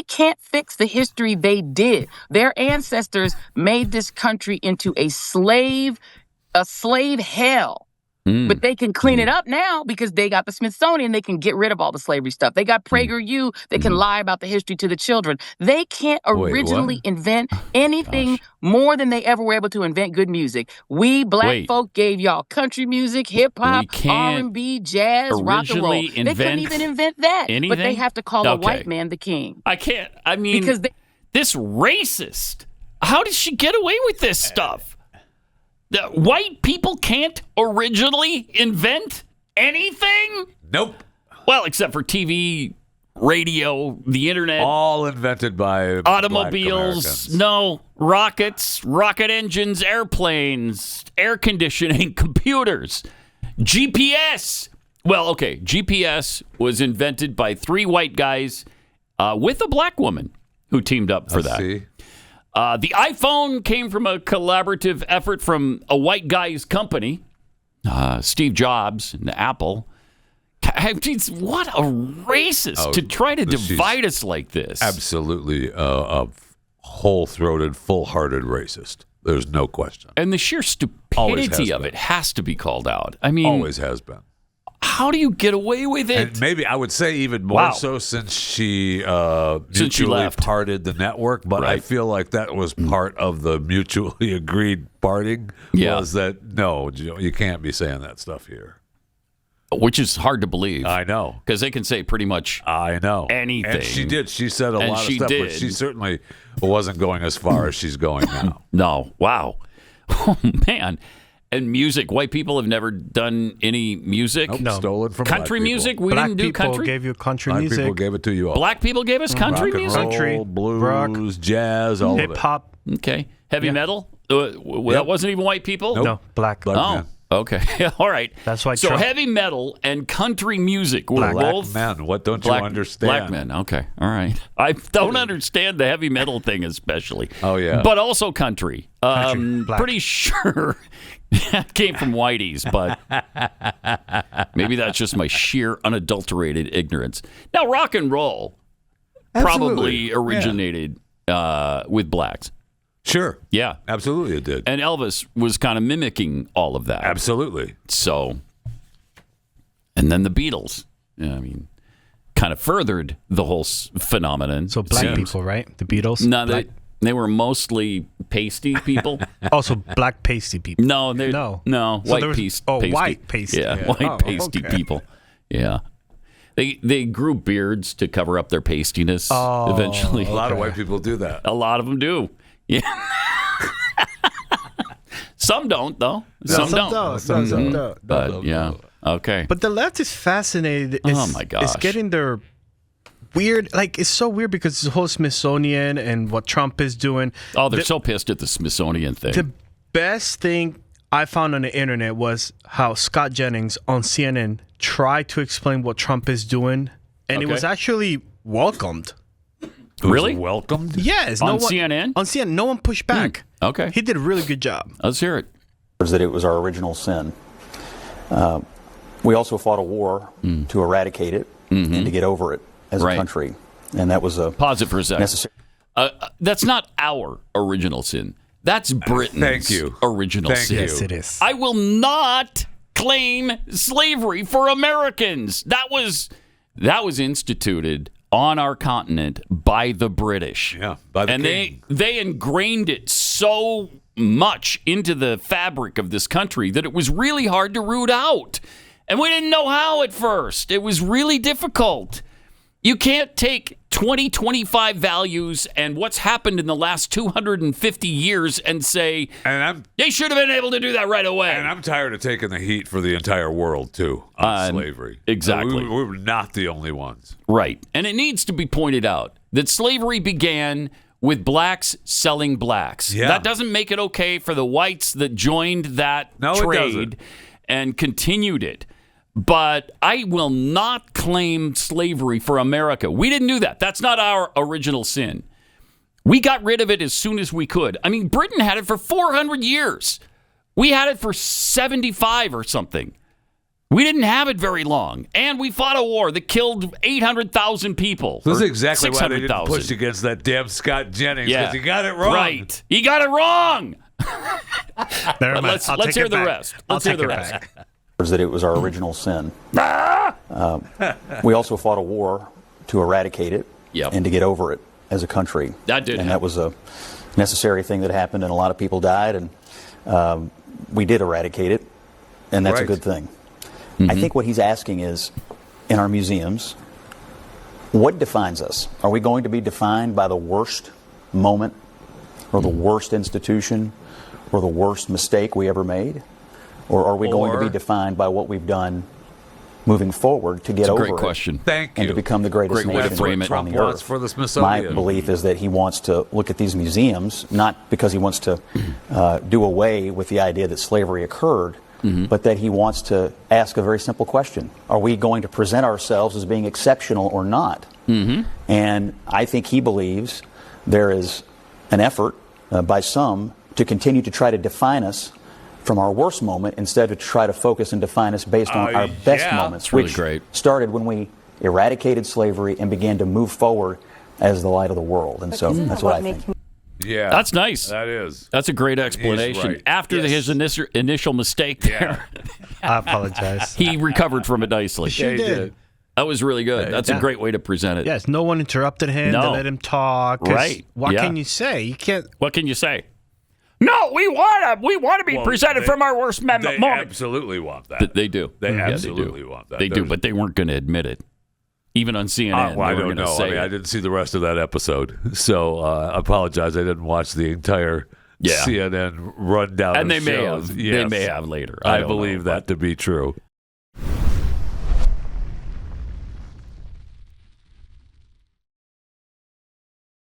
can't fix the history they did. Their ancestors made this country into a slave hell. But they can clean it up now because they got the Smithsonian. They can get rid of all the slavery stuff. They got PragerU. They can lie about the history to the children. They can't originally invent anything more than they ever were able to invent good music. We black folk gave y'all country music, hip hop, R&B, jazz, rock and roll. They couldn't even invent that. Anything? But they have to call a white man the king. I can't. I mean, because this racist. How did she get away with this stuff? The white people can't originally invent anything? Nope. Well, except for TV, radio, the internet. All invented by automobiles. No. Rockets, rocket engines, airplanes, air conditioning, computers, GPS. Well, okay. GPS was invented by 3 white guys with a black woman who teamed up for that. See. The iPhone came from a collaborative effort from a white guy's company, Steve Jobs and Apple. What a racist to try to divide us like this. Absolutely a whole-throated, full-hearted racist. There's no question. And the sheer stupidity of it has to be called out. I mean, always has been. How do you get away with it? And maybe I would say even more so since she mutually parted the network. But I feel like that was part of the mutually agreed parting. Was that no, you can't be saying that stuff here. Which is hard to believe. I know. Because they can say pretty much anything. And she did. She said a lot of stuff, but she certainly wasn't going as far as she's going now. No. Wow. Oh, man. And music. White people have never done any music. Nope, no. Stolen from country music. We black didn't do country. Black people gave you country black music. Black people gave it to you all. Black people gave us country rock and music. Roll, country, blues, rock, jazz, all hip hop. Okay. Heavy metal. That wasn't even white people. Nope. No, black. Man. Okay. All right. That's why. So Trump... heavy metal and country music were both men. What don't you understand? Black men. Okay. All right. I don't understand the heavy metal thing especially. Oh yeah. But also country. Pretty sure that came from whiteys, but maybe that's just my sheer unadulterated ignorance. Now, rock and roll probably originated with blacks. Sure. Yeah. Absolutely it did. And Elvis was kind of mimicking all of that. Absolutely. So, and then the Beatles, I mean, kind of furthered the whole phenomenon. So black people, right? The Beatles? No, they were mostly pasty people. Also black pasty people. No, white so pasty. White pasty. Yeah, white pasty people. Yeah. They grew beards to cover up their pastiness eventually. A lot of white people do that. A lot of them do. Yeah. Some don't, though. Some don't. Some don't. But, yeah. Okay. But the left is fascinated. Oh, my gosh. It's getting their weird, it's so weird because the whole Smithsonian and what Trump is doing. Oh, they're so pissed at the Smithsonian thing. The best thing I found on the internet was how Scott Jennings on CNN tried to explain what Trump is doing, and it was actually welcomed. Really? Welcomed? Yes. On CNN? On CNN. No one pushed back. Okay. He did a really good job. Let's hear it. That it was our original sin. We also fought a war to eradicate it and to get over it as a country. And that was a... Pause it for a second. Necessary. That's not our original sin. That's Britain's original sin. Yes, it is. I will not claim slavery for Americans. That was instituted on our continent by the British. Yeah, by the king. They ingrained it so much into the fabric of this country that it was really hard to root out. And we didn't know how at first. It was really difficult. You can't take 2025 values and what's happened in the last 250 years and say, they should have been able to do that right away. And I'm tired of taking the heat for the entire world, too, on slavery. Exactly. We were not the only ones. Right. And it needs to be pointed out that slavery began with blacks selling blacks. Yeah. That doesn't make it okay for the whites that joined that trade and continued it. But I will not claim slavery for America. We didn't do that. That's not our original sin. We got rid of it as soon as we could. I mean, Britain had it for 400 years. We had it for 75 or something. We didn't have it very long, and we fought a war that killed 800,000 people. This is exactly why they didn't 600,000. push against that damn Scott Jennings, because he got it wrong. Right. He got it wrong. Never mind. Let's hear the rest. Let's hear the rest. That it was our original sin. We also fought a war to eradicate it and to get over it as a country. That did and happen. That was a necessary thing that happened, and a lot of people died, and we did eradicate it, and that's a good thing. I think what he's asking is, in our museums, what defines us? Are we going to be defined by the worst moment or the worst institution or the worst mistake we ever made? Or are we going to be defined by what we've done moving forward to get over it? Great question. Thank you. And to become the greatest Great way to nation frame it. on the Trump wants earth. for the Smithsonian. My belief is that he wants to look at these museums, not because he wants to do away with the idea that slavery occurred, but that he wants to ask a very simple question. Are we going to present ourselves as being exceptional or not? And I think he believes there is an effort by some to continue to try to define us from our worst moment instead of to try to focus and define us based on our best moments, really which great. started when we eradicated slavery and began to move forward as the light of the world. And so that's what I think. Yeah. That's nice. That is. That's a great explanation. right. After his initial mistake there, I apologize. he recovered from it nicely. Yeah, he did. That was really good. That's a great way to present it. Yes, no one interrupted him. No. They let him talk. 'Cause Right. What Yeah. can you say? You can't. What can you say? No, we want to be presented from our worst They moment. absolutely want that. They do. They Yeah, absolutely want that. They do, but they weren't going to admit it. Even on CNN, Well, I they don't were going to know. say I mean, I it. didn't see the rest of that episode, so I apologize. I didn't watch the entire CNN rundown. And of they may shows. have. Yes. They may have later. I don't believe know, that to be true.